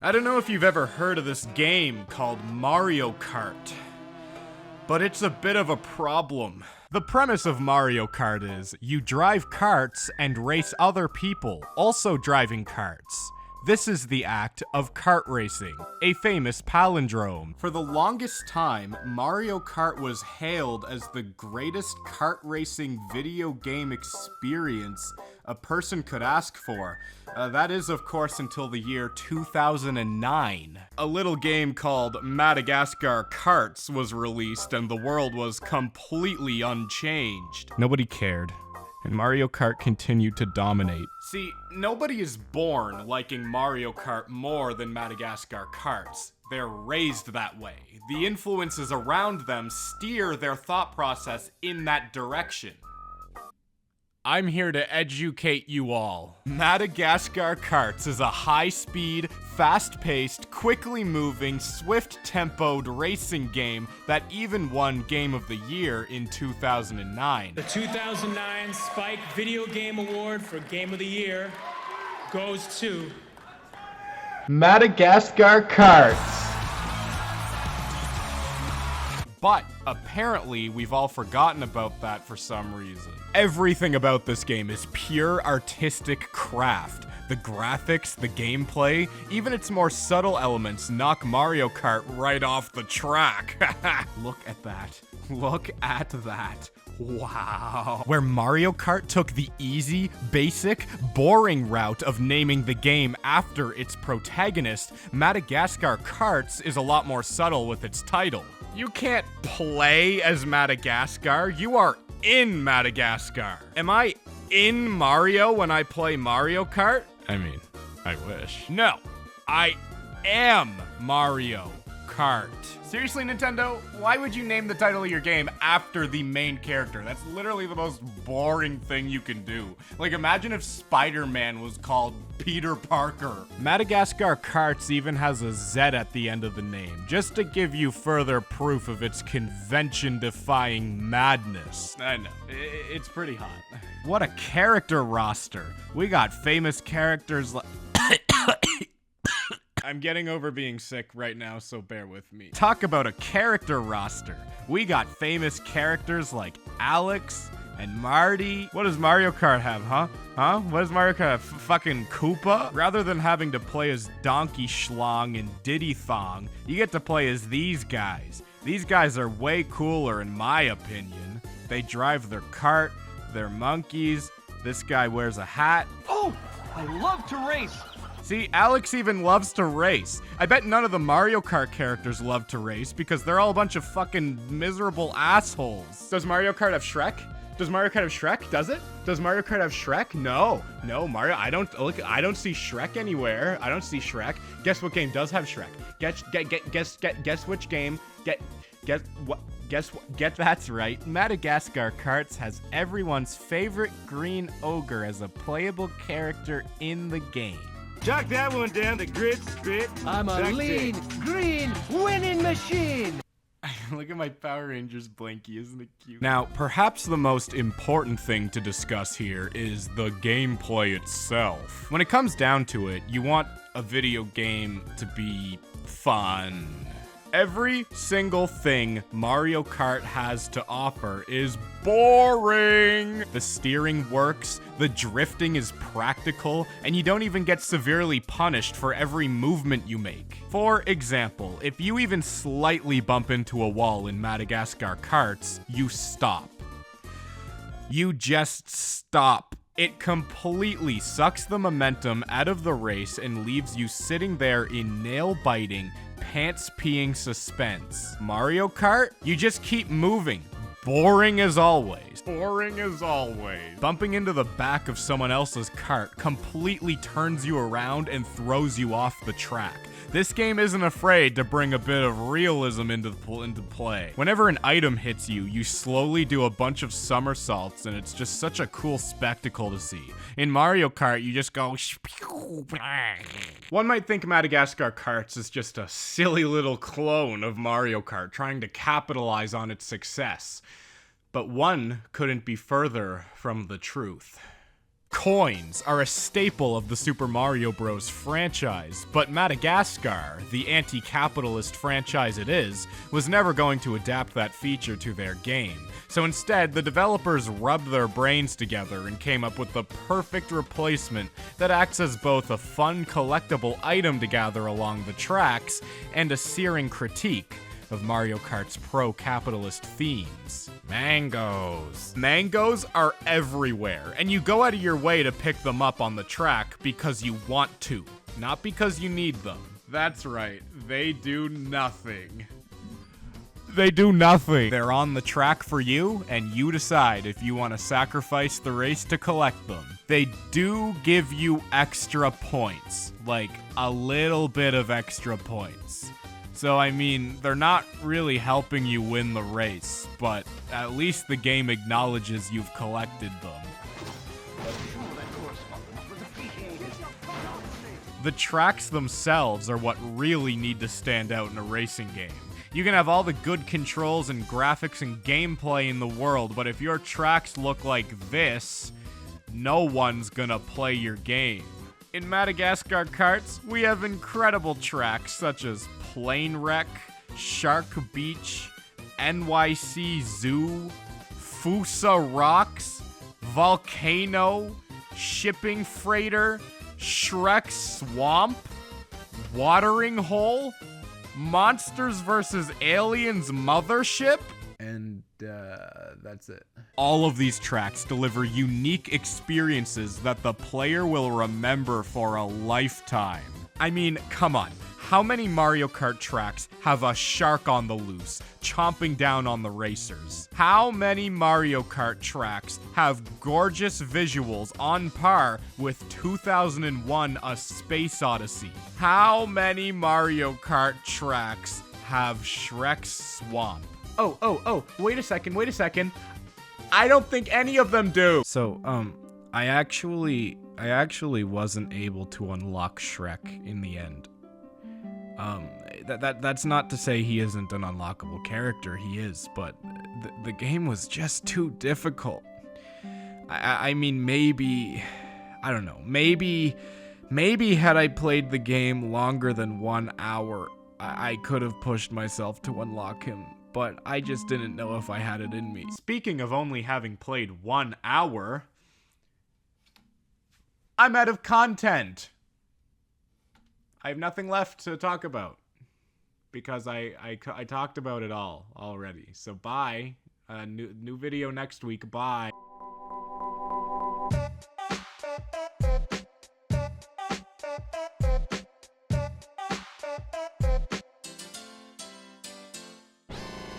I don't know if you've ever heard of this game called Mario Kart, but it's a bit of a problem. The premise of Mario Kart is you drive karts and race other people also driving karts. This is the act of kart racing, a famous palindrome. For the longest time, Mario Kart was hailed as the greatest kart racing video game experience a person could ask for. That is, of course, until the year 2009. A little game called Madagascar Kartz was released and the world was completely unchanged. Nobody cared, and Mario Kart continued to dominate. See, nobody is born liking Mario Kart more than Madagascar Kartz. They're raised that way. The influences around them steer their thought process in that direction. I'm here to educate you all. Madagascar Kartz is a high-speed, fast-paced, quickly moving, swift-tempoed racing game that even won Game of the Year in 2009. The 2009 Spike Video Game Award for Game of the Year goes to Madagascar Kartz. But apparently, we've all forgotten about that for some reason. Everything about this game is pure artistic craft. The graphics, the gameplay, even its more subtle elements knock Mario Kart right off the track. Look at that. Look at that. Wow. Where Mario Kart took the easy, basic, boring route of naming the game after its protagonist, Madagascar Kartz is a lot more subtle with its title. You can't play as Madagascar, you are in Madagascar. Am I in Mario when I play Mario Kart? I mean, I wish. No, I am Mario Kart. Seriously, Nintendo, why would you name the title of your game after the main character? That's literally the most boring thing you can do. Like, imagine if Spider-Man was called Peter Parker. Madagascar Kartz even has a Z at the end of the name, just to give you further proof of its convention-defying madness. I know, it's pretty hot. What a character roster. We got famous characters like... I'm getting over being sick right now, so bear with me. Talk about a character roster. We got famous characters like Alex and Marty. What does Mario Kart have, huh? What does Mario Kart have? Fucking Koopa? Rather than having to play as Donkey Schlong and Diddy Thong, you get to play as these guys. These guys are way cooler in my opinion. They drive their kart, they're monkeys. This guy wears a hat. Oh, I love to race. See, Alex even loves to race. I bet none of the Mario Kart characters love to race because they're all a bunch of fucking miserable assholes. Does Mario Kart have Shrek? Does Mario Kart have Shrek? Does it? Does Mario Kart have Shrek? No, Mario, I don't see Shrek anywhere. I don't see Shrek. Guess what game does have Shrek? Guess which game? Get that's right. Madagascar Kartz has everyone's favorite green ogre as a playable character in the game. Chuck that one down to grit. I'm a lean, green, winning machine. Look at my Power Rangers blankie, isn't it cute? Now, perhaps the most important thing to discuss here is the gameplay itself. When it comes down to it, you want a video game to be fun. Every single thing Mario Kart has to offer is boring. The steering works, the drifting is practical, and you don't even get severely punished for every movement you make. For example, if you even slightly bump into a wall in Madagascar Kartz, you stop. You just stop. It completely sucks the momentum out of the race and leaves you sitting there in nail-biting, pants-peeing suspense. Mario Kart? You just keep moving. Boring as always. Boring as always. Bumping into the back of someone else's cart completely turns you around and throws you off the track. This game isn't afraid to bring a bit of realism into play. Whenever an item hits you, you slowly do a bunch of somersaults, and it's just such a cool spectacle to see. In Mario Kart, you just go... One might think Madagascar Kartz is just a silly little clone of Mario Kart trying to capitalize on its success. But one couldn't be further from the truth. Coins are a staple of the Super Mario Bros. Franchise, but Madagascar, the anti-capitalist franchise it is, was never going to adapt that feature to their game. So instead, the developers rubbed their brains together and came up with the perfect replacement that acts as both a fun collectible item to gather along the tracks and a searing critique of Mario Kart's pro-capitalist themes. Mangoes. Mangoes are everywhere, and you go out of your way to pick them up on the track because you want to, not because you need them. That's right, they do nothing. They do nothing. They're on the track for you, and you decide if you want to sacrifice the race to collect them. They do give you extra points, like a little bit of extra points. So, I mean, they're not really helping you win the race, but at least the game acknowledges you've collected them. The tracks themselves are what really need to stand out in a racing game. You can have all the good controls and graphics and gameplay in the world, but if your tracks look like this, no one's gonna play your game. In Madagascar Kartz, we have incredible tracks such as Plane Wreck, Shark Beach, NYC Zoo, Fusa Rocks, Volcano, Shipping Freighter, Shrek Swamp, Watering Hole, Monsters vs. Aliens Mothership, and that's it. All of these tracks deliver unique experiences that the player will remember for a lifetime. I mean, come on. How many Mario Kart tracks have a shark on the loose, chomping down on the racers? How many Mario Kart tracks have gorgeous visuals on par with 2001: A Space Odyssey? How many Mario Kart tracks have Shrek's Swamp? Oh, wait a second. I don't think any of them do. So, I actually wasn't able to unlock Shrek in the end. That's not to say he isn't an unlockable character, he is, but the game was just too difficult. I mean, maybe, I don't know, maybe had I played the game longer than 1 hour, I could have pushed myself to unlock him, but I just didn't know if I had it in me. Speaking of only having played 1 hour, I'm out of content. I have nothing left to talk about because I talked about it all already. So bye. New video next week. Bye.